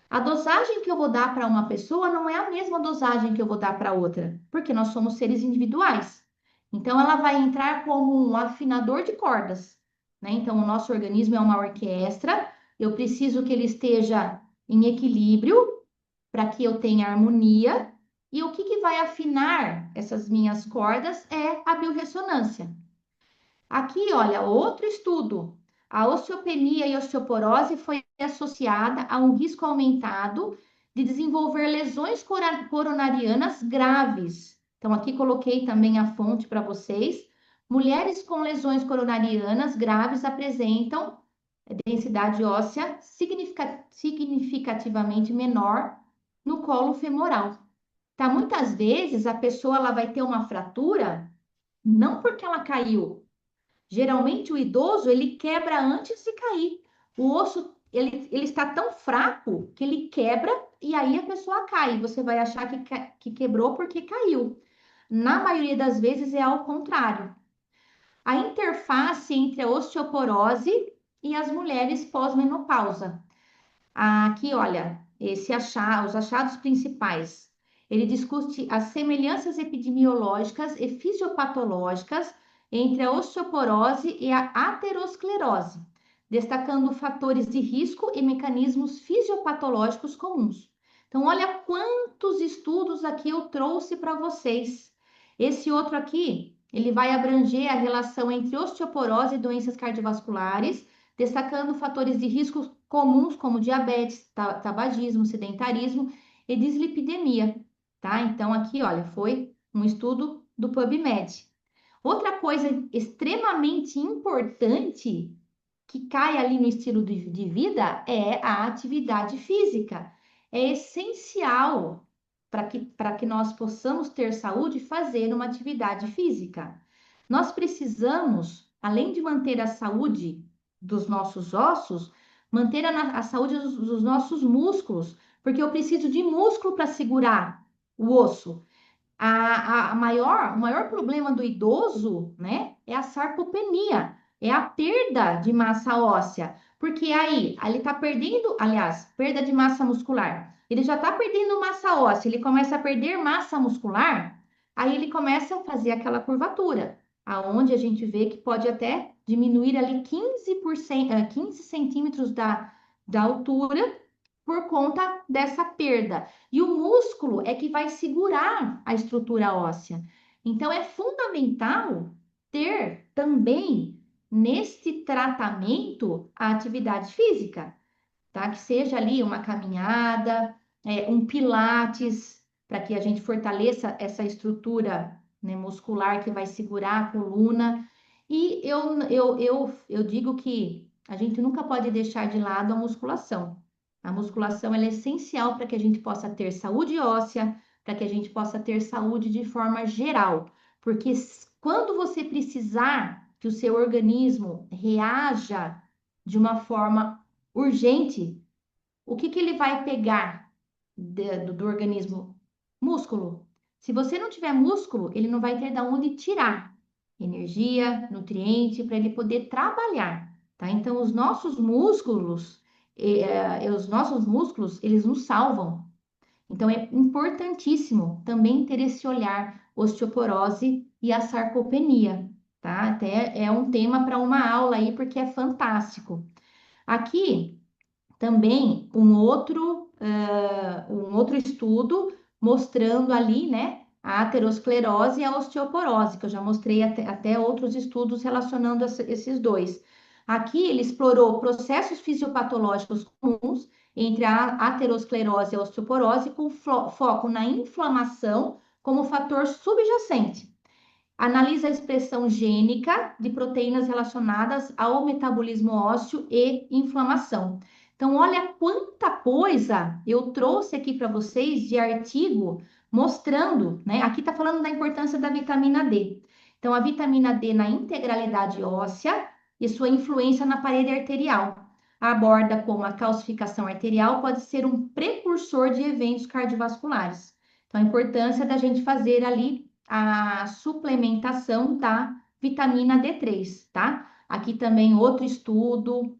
A dosagem que eu vou dar para uma pessoa não é a mesma dosagem que eu vou dar para outra, porque nós somos seres individuais. Então, ela vai entrar como um afinador de cordas, né? Então, o nosso organismo é uma orquestra, eu preciso que ele esteja em equilíbrio para que eu tenha harmonia. E o que vai afinar essas minhas cordas é a biorressonância. Aqui, olha, outro estudo. A osteopenia e osteoporose foi associada a um risco aumentado de desenvolver lesões coronarianas graves. Então, aqui coloquei também a fonte para vocês. Mulheres com lesões coronarianas graves apresentam densidade óssea significativamente menor no colo femoral. Tá? Muitas vezes a pessoa ela vai ter uma fratura não porque ela caiu. Geralmente o idoso ele quebra antes de cair. O osso ele está tão fraco que ele quebra e aí a pessoa cai. Você vai achar que quebrou porque caiu. Na maioria das vezes é ao contrário. a interface entre a osteoporose e as mulheres pós-menopausa. Aqui, olha, os achados principais. Ele discute as semelhanças epidemiológicas e fisiopatológicas entre a osteoporose e a aterosclerose, destacando fatores de risco e mecanismos fisiopatológicos comuns. Então, olha quantos estudos aqui eu trouxe para vocês. Esse outro aqui, ele vai abranger a relação entre osteoporose e doenças cardiovasculares, destacando fatores de risco comuns como diabetes, tabagismo, sedentarismo e dislipidemia, tá? Então aqui, olha, foi um estudo do PubMed. Outra coisa extremamente importante que cai ali no estilo de vida é a atividade física. É essencial para que nós possamos ter saúde fazer uma atividade física. Nós precisamos, além de manter a saúde dos nossos ossos, manter a saúde dos nossos músculos, porque eu preciso de músculo para segurar o osso. O maior problema do idoso, né, é a sarcopenia, é a perda de massa óssea, porque aí ele está perdendo, aliás, perda de massa muscular. Ele já está perdendo massa óssea, ele começa a perder massa muscular, aí ele começa a fazer aquela curvatura, aonde a gente vê que pode até diminuir ali 15%, 15 centímetros da altura por conta dessa perda. E o músculo é que vai segurar a estrutura óssea. Então, é fundamental ter também neste tratamento a atividade física, tá? Que seja ali uma caminhada, um pilates, para que a gente fortaleça essa estrutura, né, muscular que vai segurar a coluna. E eu digo que a gente nunca pode deixar de lado a musculação. A musculação ela é essencial para que a gente possa ter saúde óssea, para que a gente possa ter saúde de forma geral. Porque quando você precisar que o seu organismo reaja de uma forma urgente, o que ele vai pegar do organismo? Músculo. Se você não tiver músculo, ele não vai ter de onde tirar energia, nutriente para ele poder trabalhar, tá? Então, os nossos músculos, eles nos salvam. Então, é importantíssimo também ter esse olhar osteoporose e a sarcopenia, tá? Até é um tema para uma aula aí, porque é fantástico. Aqui também um outro estudo mostrando ali, né, a aterosclerose e a osteoporose, que eu já mostrei até outros estudos relacionando esses dois. Aqui ele explorou processos fisiopatológicos comuns entre a aterosclerose e a osteoporose, com foco na inflamação como fator subjacente. Analisa a expressão gênica de proteínas relacionadas ao metabolismo ósseo e inflamação. Então, olha quanta coisa eu trouxe aqui para vocês de artigo mostrando, né? Aqui está falando da importância da vitamina D. Então, a vitamina D na integralidade óssea e sua influência na parede arterial. Aborda como a calcificação arterial pode ser um precursor de eventos cardiovasculares. Então, a importância da gente fazer ali a suplementação da vitamina D3, tá? Aqui também outro estudo.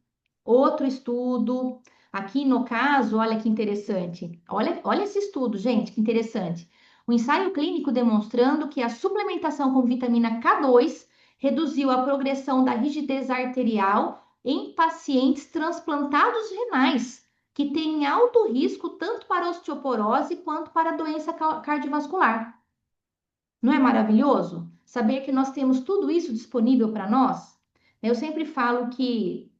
Aqui no caso, olha que interessante. Olha esse estudo, gente, que interessante. O ensaio clínico demonstrando que a suplementação com vitamina K2 reduziu a progressão da rigidez arterial em pacientes transplantados renais, que têm alto risco tanto para osteoporose quanto para doença cardiovascular. Não é maravilhoso saber que nós temos tudo isso disponível para nós? Eu sempre falo que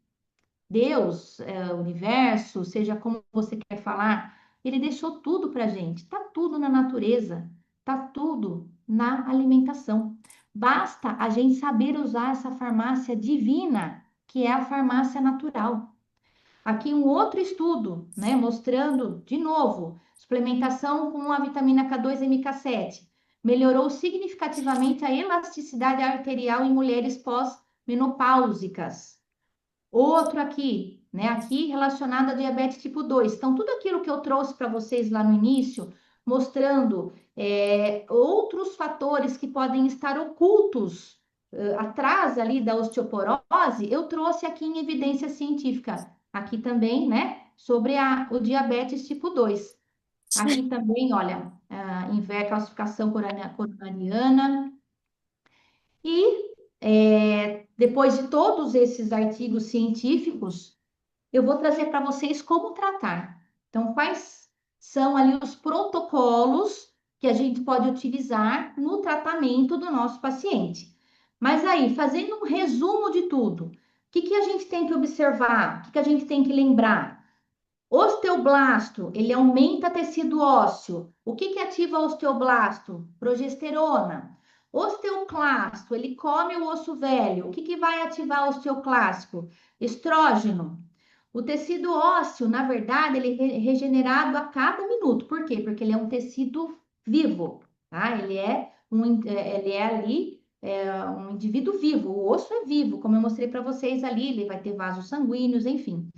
Deus, o universo, seja como você quer falar, ele deixou tudo para a gente. Está tudo na natureza, está tudo na alimentação. Basta a gente saber usar essa farmácia divina, que é a farmácia natural. Aqui um outro estudo, né, mostrando de novo suplementação com a vitamina K2 e MK7 melhorou significativamente a elasticidade arterial em mulheres pós-menopáusicas. Outro aqui, né, aqui relacionado a diabetes tipo 2. Então, tudo aquilo que eu trouxe para vocês lá no início, mostrando outros fatores que podem estar ocultos atrás ali da osteoporose, eu trouxe aqui em evidência científica, aqui também, né, sobre o diabetes tipo 2. Aqui também, olha, calcificação coronariana. E depois de todos esses artigos científicos, eu vou trazer para vocês como tratar. Então, quais são ali os protocolos que a gente pode utilizar no tratamento do nosso paciente. Mas aí, fazendo um resumo de tudo, o que que a gente tem que observar? O que que a gente tem que lembrar? Osteoblasto, ele aumenta tecido ósseo. O que que ativa o osteoblasto? Progesterona. Osteoclasto, ele come o osso velho. O que que vai ativar o osteoclástico? Estrógeno. O tecido ósseo, na verdade, ele é regenerado a cada minuto. Por quê? Porque ele é um tecido vivo, tá? Ele é ali um indivíduo vivo. O osso é vivo, como eu mostrei para vocês ali. Ele vai ter vasos sanguíneos, enfim.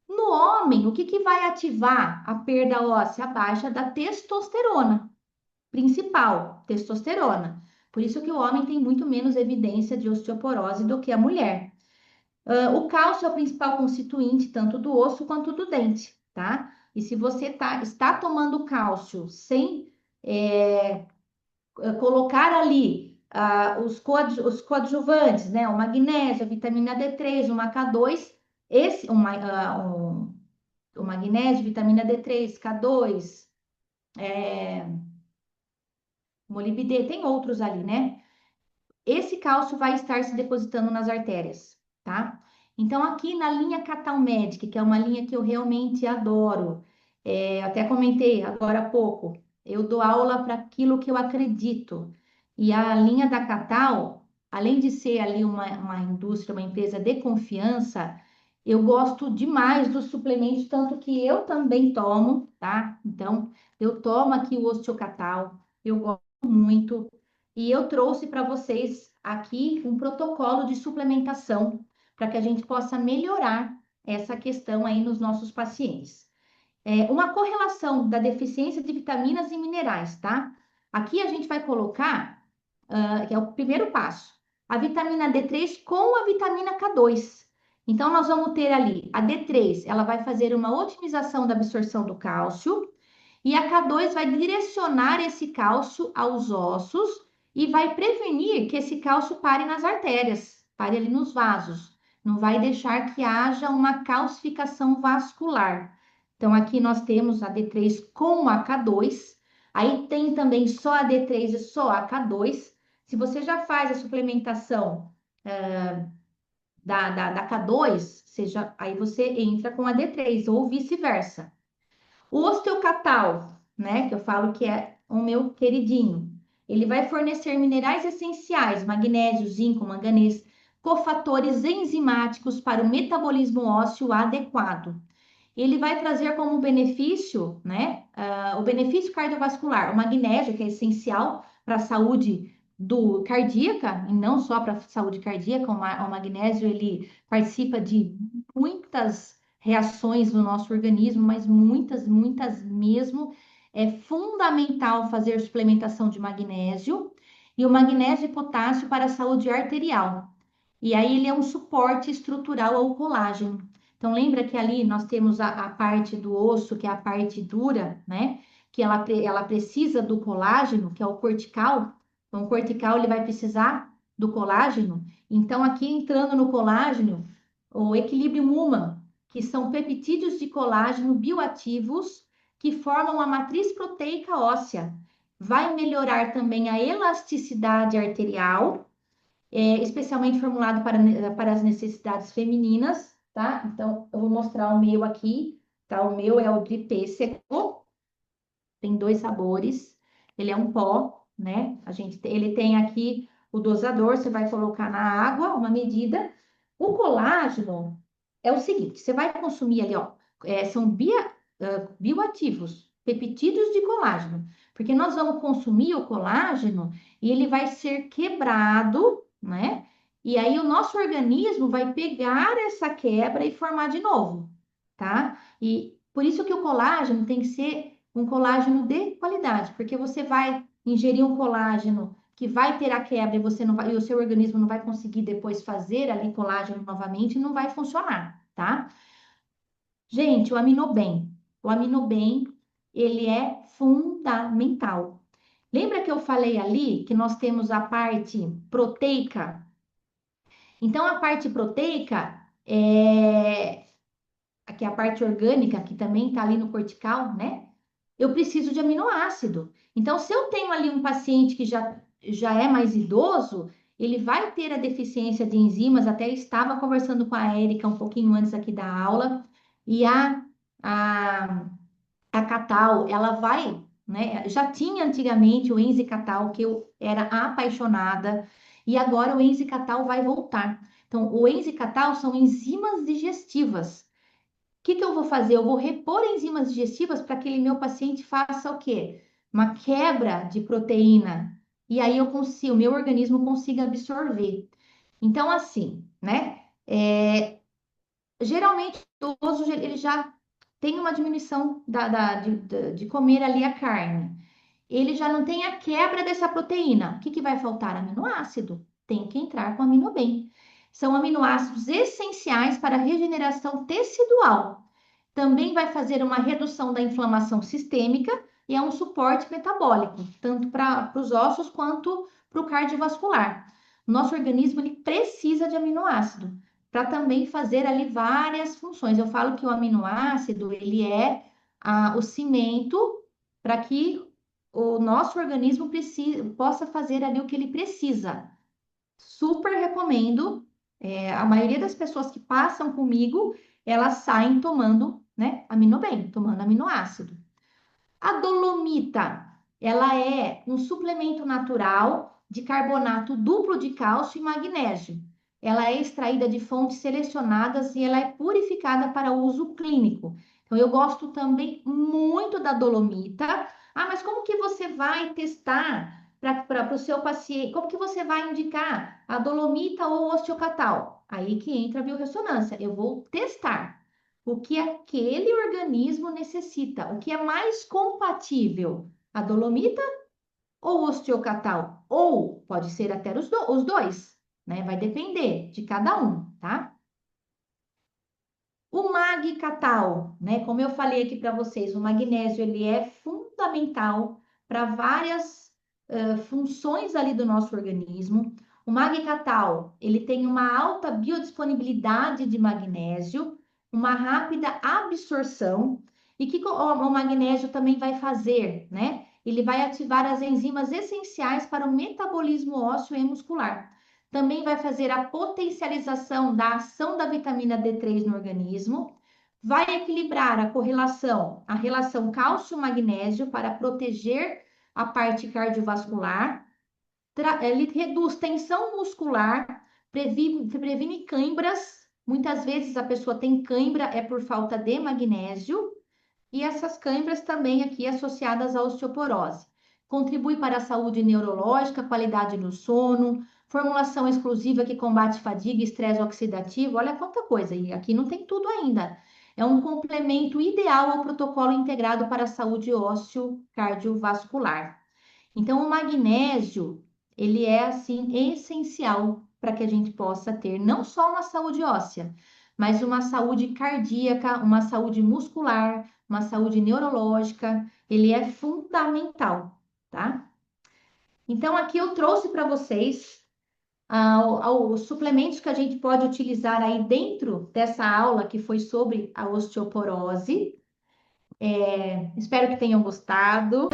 No homem, o que que vai ativar a perda óssea? A baixa da testosterona, principal, testosterona. Por isso que o homem tem muito menos evidência de osteoporose do que a mulher. O cálcio é o principal constituinte tanto do osso quanto do dente, tá? E se você está tomando cálcio sem colocar ali os coadjuvantes, né? O magnésio, a vitamina D3, o K2, o magnésio, vitamina D3, K2, molibdê, tem outros ali, né? Esse cálcio vai estar se depositando nas artérias, tá? Então, aqui na linha Catal Medic, que é uma linha que eu realmente adoro, até comentei agora há pouco, eu dou aula para aquilo que eu acredito. E a linha da Catal, além de ser ali uma indústria, uma empresa de confiança, eu gosto demais dos suplementos, tanto que eu também tomo, tá? Então, eu tomo aqui o Osteocatal, eu gosto muito. E eu trouxe para vocês aqui um protocolo de suplementação para que a gente possa melhorar essa questão aí nos nossos pacientes. Uma correlação da deficiência de vitaminas e minerais, tá? Aqui a gente vai colocar, que é o primeiro passo, a vitamina D3 com a vitamina K2. Então, nós vamos ter ali a D3, ela vai fazer uma otimização da absorção do cálcio, e a K2 vai direcionar esse cálcio aos ossos e vai prevenir que esse cálcio pare nas artérias, pare ali nos vasos. Não vai deixar que haja uma calcificação vascular. Então, aqui nós temos a D3 com a K2. Aí tem também só a D3 e só a K2. Se você já faz a suplementação da K2, aí você entra com a D3 ou vice-versa. O osteocatal, né, que eu falo que é o meu queridinho, ele vai fornecer minerais essenciais, magnésio, zinco, manganês, cofatores enzimáticos para o metabolismo ósseo adequado. Ele vai trazer como benefício, né, o benefício cardiovascular, o magnésio, que é essencial para a saúde do cardíaca, e não só para a saúde cardíaca, o magnésio ele participa de muitas reações no nosso organismo, mas muitas, muitas mesmo. É fundamental fazer suplementação de magnésio e o magnésio e potássio para a saúde arterial. E aí ele é um suporte estrutural ao colágeno. Então, lembra que ali nós temos a parte do osso, que é a parte dura, né? Que ela precisa do colágeno, que é o cortical. Então, o cortical ele vai precisar do colágeno. Então, aqui entrando no colágeno, o equilíbrio Human, que são peptídeos de colágeno bioativos que formam a matriz proteica óssea. Vai melhorar também a elasticidade arterial, especialmente formulado para as necessidades femininas, tá? Então, eu vou mostrar o meu aqui, tá? O meu é o de pêssego, tem dois sabores, ele é um pó, né? Ele tem aqui o dosador, você vai colocar na água, uma medida. O colágeno é o seguinte, você vai consumir ali, ó, são bioativos, peptídeos de colágeno, porque nós vamos consumir o colágeno e ele vai ser quebrado, né? E aí o nosso organismo vai pegar essa quebra e formar de novo, tá? E por isso que o colágeno tem que ser um colágeno de qualidade, porque você vai ingerir um colágeno que vai ter a quebra e você não vai, e o seu organismo não vai conseguir depois fazer ali colágeno novamente, não vai funcionar, tá? Gente, o aminobem, ele é fundamental. Lembra que eu falei ali que nós temos a parte proteica? Então, a parte proteica que é a parte orgânica, que também está ali no cortical, né? Eu preciso de aminoácido. Então, se eu tenho ali um paciente que já é mais idoso, ele vai ter a deficiência de enzimas. Até estava conversando com a Érica um pouquinho antes aqui da aula, e a, a Catal, ela vai, né? Já tinha antigamente o Enzicatal, que eu era apaixonada, e agora o Enzicatal vai voltar. Então, o Enzicatal são enzimas digestivas. O que que eu vou fazer? Eu vou repor enzimas digestivas para que aquele meu paciente faça o quê? Uma quebra de proteína. E aí eu consigo, o meu organismo consiga absorver. Então, assim, né? Geralmente, o idoso, ele já tem uma diminuição de comer ali a carne. Ele já não tem a quebra dessa proteína. O que que vai faltar? Aminoácido. Tem que entrar com aminobem. São aminoácidos essenciais para a regeneração tecidual. Também vai fazer uma redução da inflamação sistêmica e é um suporte metabólico, tanto para os ossos quanto para o cardiovascular. Nosso organismo ele precisa de aminoácido para também fazer ali várias funções. Eu falo que o aminoácido ele é o cimento para que o nosso organismo possa fazer ali o que ele precisa. Super recomendo. A maioria das pessoas que passam comigo, elas saem tomando, né, aminobem, tomando aminoácido. A dolomita, ela é um suplemento natural de carbonato duplo de cálcio e magnésio. Ela é extraída de fontes selecionadas e ela é purificada para uso clínico. Então, eu gosto também muito da dolomita. Ah, mas como que você vai testar para o seu paciente? Como que você vai indicar a dolomita ou osteocatal? Aí que entra a biorressonância. Eu vou testar o que aquele organismo necessita, o que é mais compatível, a dolomita ou o osteocatal, ou pode ser até os dois, né? Vai depender de cada um, tá? O magcatal, né? Como eu falei aqui para vocês, o magnésio ele é fundamental para várias funções ali do nosso organismo. O magcatal, ele tem uma alta biodisponibilidade de magnésio, uma rápida absorção. E que o magnésio também vai fazer, né? Ele vai ativar as enzimas essenciais para o metabolismo ósseo e muscular. Também vai fazer a potencialização da ação da vitamina D3 no organismo, vai equilibrar a relação cálcio-magnésio para proteger a parte cardiovascular, ele reduz tensão muscular, previne cãibras. Muitas vezes a pessoa tem cãibra é por falta de magnésio, e essas câimbras também aqui associadas à osteoporose. Contribui para a saúde neurológica, qualidade do sono, formulação exclusiva que combate fadiga e estresse oxidativo. Olha quanta coisa, e aqui não tem tudo ainda. É um complemento ideal ao protocolo integrado para a saúde ósseo-cardiovascular. Então, o magnésio, ele é assim essencial para que a gente possa ter não só uma saúde óssea, mas uma saúde cardíaca, uma saúde muscular, uma saúde neurológica, ele é fundamental, tá? Então, aqui eu trouxe para vocês os suplementos que a gente pode utilizar aí dentro dessa aula que foi sobre a osteoporose. Espero que tenham gostado.